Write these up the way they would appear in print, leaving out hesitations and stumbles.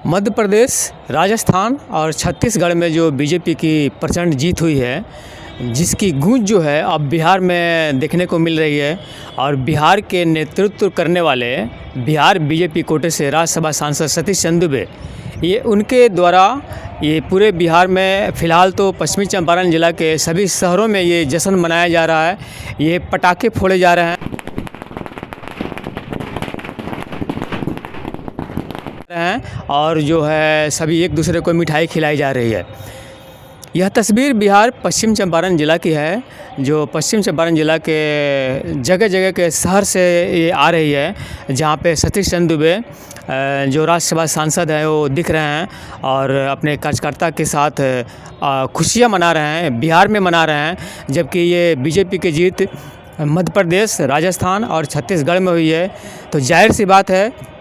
मध्य प्रदेश, राजस्थान और छत्तीसगढ़ में जो बीजेपी की प्रचंड जीत हुई है, जिसकी गूंज जो है अब बिहार में देखने को मिल रही है। और बिहार के नेतृत्व करने वाले बिहार बीजेपी कोटे से राज्यसभा सांसद सतीश चंद्र दूबे, ये उनके द्वारा ये पूरे बिहार में फ़िलहाल तो पश्चिमी चंपारण जिला के सभी शहरों में ये जश्न मनाया जा रहा है। ये पटाखे फोड़े जा रहे हैं और जो है सभी एक दूसरे को मिठाई खिलाई जा रही है। यह तस्वीर बिहार पश्चिम चंपारण जिला की है, जो पश्चिम चंपारण जिला के जगह जगह के शहर से ये आ रही है, जहाँ पे सतीश चंद्र दूबे जो राज्यसभा सांसद हैं वो दिख रहे हैं और अपने कार्यकर्ता के साथ खुशियाँ मना रहे हैं, बिहार में मना रहे हैं। जबकि ये बीजेपी की जीत मध्य प्रदेश, राजस्थान और छत्तीसगढ़ में हुई है, तो जाहिर सी बात है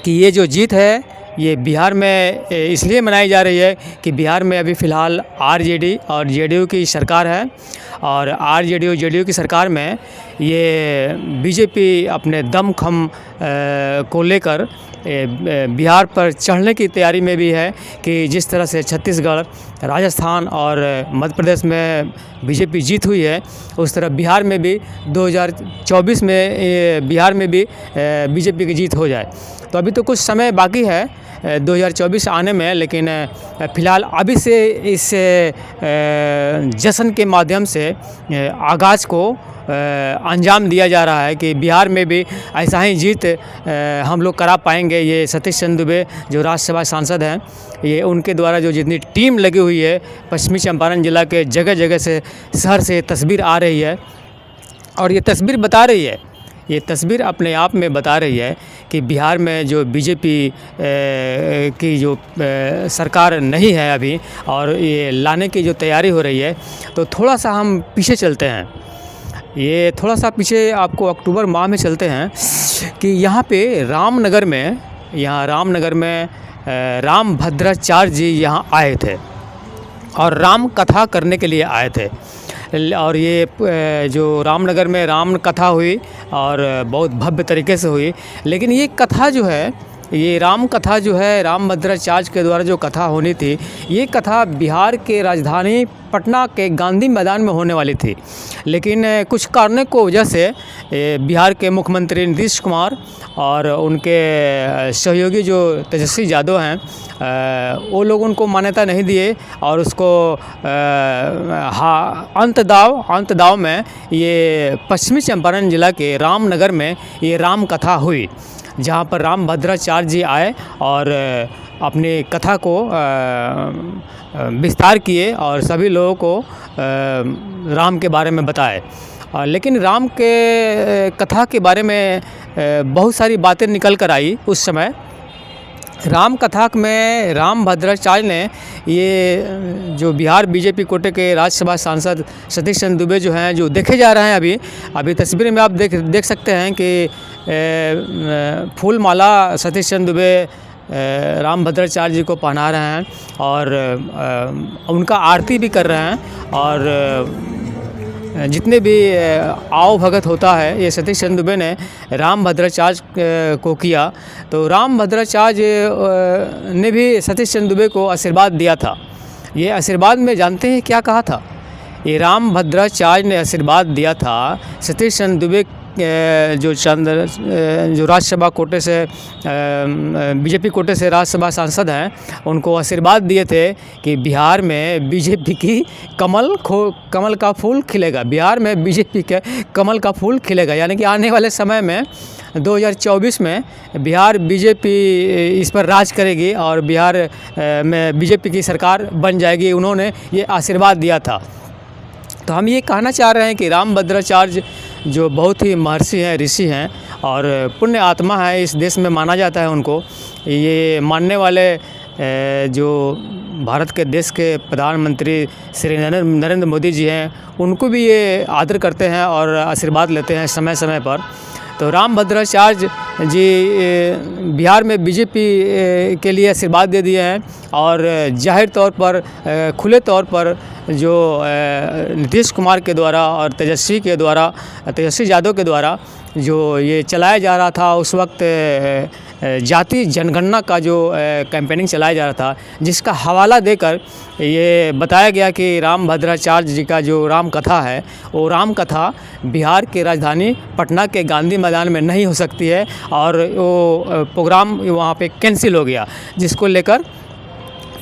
कि ये जो जीत है ये बिहार में इसलिए मनाई जा रही है कि बिहार में अभी फ़िलहाल आरजेडी और जेडीयू की सरकार है। और आरजेडी और जेडीयू की सरकार में ये बीजेपी अपने दमखम को लेकर बिहार पर चढ़ने की तैयारी में भी है कि जिस तरह से छत्तीसगढ़, राजस्थान और मध्य प्रदेश में बीजेपी जीत हुई है, उस तरह बिहार में भी 2024 में बिहार में भी बीजेपी की जीत हो जाए। तो अभी तो कुछ समय बाकी है 2024 आने में, लेकिन फ़िलहाल अभी से इस जश्न के माध्यम से आगाज़ को अंजाम दिया जा रहा है कि बिहार में भी ऐसा ही जीत हम लोग करा पाएंगे। ये सतीश चंद्र दूबे जो राज्यसभा सांसद हैं, ये उनके द्वारा जो जितनी टीम लगी हुई है पश्चिमी चंपारण जिला के जगह जगह से, शहर से तस्वीर आ रही है। और ये तस्वीर बता रही है, ये तस्वीर अपने आप में बता रही है कि बिहार में जो बीजेपी की जो सरकार नहीं है अभी, और ये लाने की जो तैयारी हो रही है, तो थोड़ा सा हम पीछे चलते हैं। ये थोड़ा सा पीछे आपको अक्टूबर माह में चलते हैं कि यहाँ पे रामनगर में रामभद्राचार्य जी यहाँ आए थे और राम कथा करने के लिए आए थे। और ये जो रामनगर में राम कथा हुई और बहुत भव्य तरीके से हुई। लेकिन ये कथा जो है, ये राम कथा जो है, रामभद्राचार्य के द्वारा जो कथा होनी थी, ये कथा बिहार के राजधानी पटना के गांधी मैदान में होने वाली थी। लेकिन कुछ कारणों की वजह से बिहार के मुख्यमंत्री नीतीश कुमार और उनके सहयोगी जो तेजस्वी यादव हैं, वो लोग उनको मान्यता नहीं दिए और उसको अंत दाव में ये पश्चिमी चंपारण जिला के रामनगर में ये राम कथा हुई, जहाँ पर रामभद्राचार्य जी आए और अपनी कथा को विस्तार किए और सभी लोगों को राम के बारे में बताए। लेकिन राम के कथा के बारे में बहुत सारी बातें निकल कर आई उस समय। राम कथा में रामभद्राचार्य ने ये जो बिहार बीजेपी कोटे के राज्यसभा सांसद सतीश चंद्र दूबे जो हैं, जो देखे जा रहे हैं अभी तस्वीर में आप देख सकते हैं कि फूल माला सतीश चंद्र दूबे रामभद्राचार्य जी को पहना रहे हैं और उनका आरती भी कर रहे हैं। और जितने भी आओ भगत होता है, ये सतीश चंद्र दूबे ने रामभद्राचार्य को किया। तो रामभद्राचार्य ने भी सतीश चंद्र दूबे को आशीर्वाद दिया था। ये आशीर्वाद में जानते हैं क्या कहा था? ये रामभद्राचार्य ने आशीर्वाद दिया था सतीश चंद्र दूबे जो राज्यसभा कोटे से बीजेपी कोटे से राज्यसभा सांसद हैं, उनको आशीर्वाद दिए थे कि बिहार में बीजेपी की कमल का फूल खिलेगा। बिहार में बीजेपी के कमल का फूल खिलेगा, यानी कि आने वाले समय में 2024 में बिहार बीजेपी इस पर राज करेगी और बिहार में बीजेपी की सरकार बन जाएगी। उन्होंने ये आशीर्वाद दिया था। तो हम ये कहना चाह रहे हैं कि रामभद्राचार्य जो बहुत ही महर्षि हैं, ऋषि हैं और पुण्य आत्मा है, इस देश में माना जाता है उनको। ये मानने वाले जो भारत के देश के प्रधानमंत्री श्री नरेंद्र मोदी जी हैं, उनको भी ये आदर करते हैं और आशीर्वाद लेते हैं समय समय पर। तो रामभद्राचार्य जी बिहार में बीजेपी के लिए आशीर्वाद दे दिए हैं और जाहिर तौर पर, खुले तौर पर जो नीतीश कुमार के द्वारा और तेजस्वी यादव के द्वारा जो ये चलाया जा रहा था उस वक्त जाति जनगणना का जो कैंपेनिंग चलाया जा रहा था, जिसका हवाला देकर ये बताया गया कि रामभद्राचार्य जी का जो राम कथा है वो राम कथा बिहार के राजधानी पटना के गांधी मैदान में नहीं हो सकती है और वो प्रोग्राम वहाँ पे कैंसिल हो गया, जिसको लेकर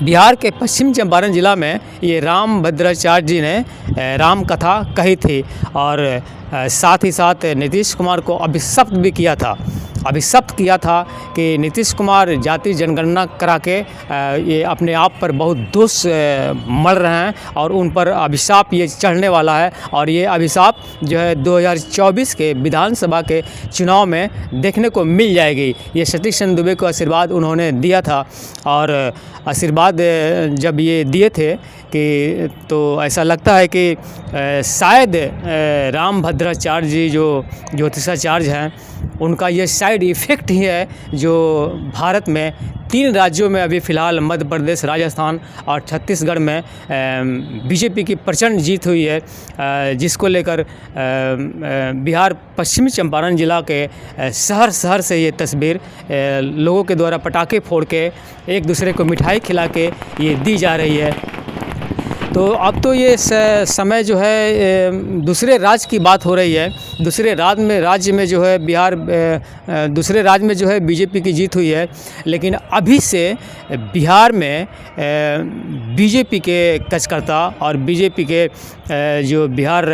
बिहार के पश्चिम चंपारण ज़िला में ये रामभद्राचार्य जी ने राम कथा कही थी और साथ ही साथ नीतीश कुमार को अभिशप्त भी किया था। अभिशप्त किया था कि नीतीश कुमार जाति जनगणना करा के ये अपने आप पर बहुत दोष मढ़ रहे हैं और उन पर अभिशाप ये चढ़ने वाला है और ये अभिशाप जो है 2024 के विधानसभा के चुनाव में देखने को मिल जाएगी। ये सतीश चंद्र दुबे को आशीर्वाद उन्होंने दिया था और आशीर्वाद जब ये दिए थे कि तो ऐसा लगता है कि शायद रामभद्राचार्य जी जो ज्योतिषाचार्य हैं उनका ये साइड इफ़ेक्ट ही है जो भारत में 3 राज्यों में अभी फ़िलहाल मध्य प्रदेश, राजस्थान और छत्तीसगढ़ में बीजेपी की प्रचंड जीत हुई है, जिसको लेकर बिहार पश्चिमी चंपारण ज़िला के शहर शहर से ये तस्वीर लोगों के द्वारा पटाखे फोड़ के एक दूसरे को मिठाई खिला के ये दी जा रही है। तो अब तो ये समय जो है दूसरे राज्य की बात हो रही है। दूसरे राज्य में जो है दूसरे राज्य में जो है बीजेपी की जीत हुई है, लेकिन अभी से बिहार में बीजेपी के कार्यकर्ता और बीजेपी के जो बिहार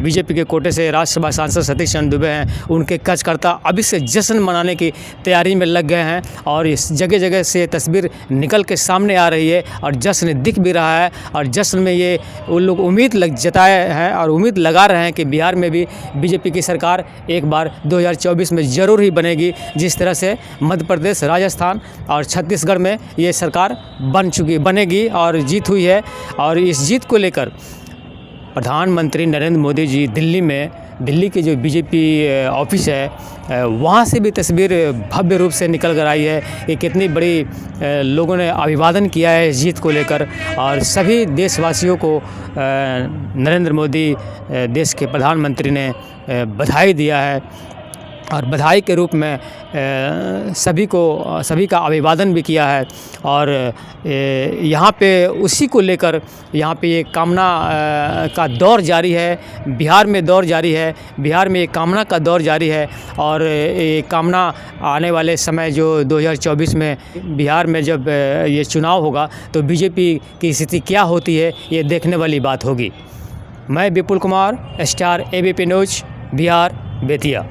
बीजेपी के कोटे से राज्यसभा सांसद सतीश चंद्र दुबे हैं, उनके कार्यकर्ता अभी से जश्न मनाने की तैयारी में लग गए हैं और इस जगह जगह से तस्वीर निकल के सामने आ रही है और जश्न दिख भी रहा है और जश्न में ये उन लोग उम्मीद जताए हैं और उम्मीद लगा रहे हैं कि बिहार में भी बीजेपी की सरकार एक बार 2024 में ज़रूर ही बनेगी, जिस तरह से मध्य प्रदेश, राजस्थान और छत्तीसगढ़ में ये सरकार बनेगी और जीत हुई है। और इस जीत को लेकर प्रधानमंत्री नरेंद्र मोदी जी दिल्ली के जो बीजेपी ऑफिस है वहाँ से भी तस्वीर भव्य रूप से निकल कर आई है कि कितनी बड़ी लोगों ने अभिवादन किया है इस जीत को लेकर और सभी देशवासियों को नरेंद्र मोदी देश के प्रधानमंत्री ने बधाई दिया है और बधाई के रूप में सभी का अभिवादन भी किया है। और यहाँ पे उसी को लेकर यहाँ पे ये कामना का दौर जारी है, बिहार में ये कामना का दौर जारी है और ये कामना आने वाले समय जो 2024 में बिहार में जब ये चुनाव होगा तो बीजेपी की स्थिति क्या होती है ये देखने वाली बात होगी। मैं Vipul Kumar, star ABP news, Bihar, Bettiah.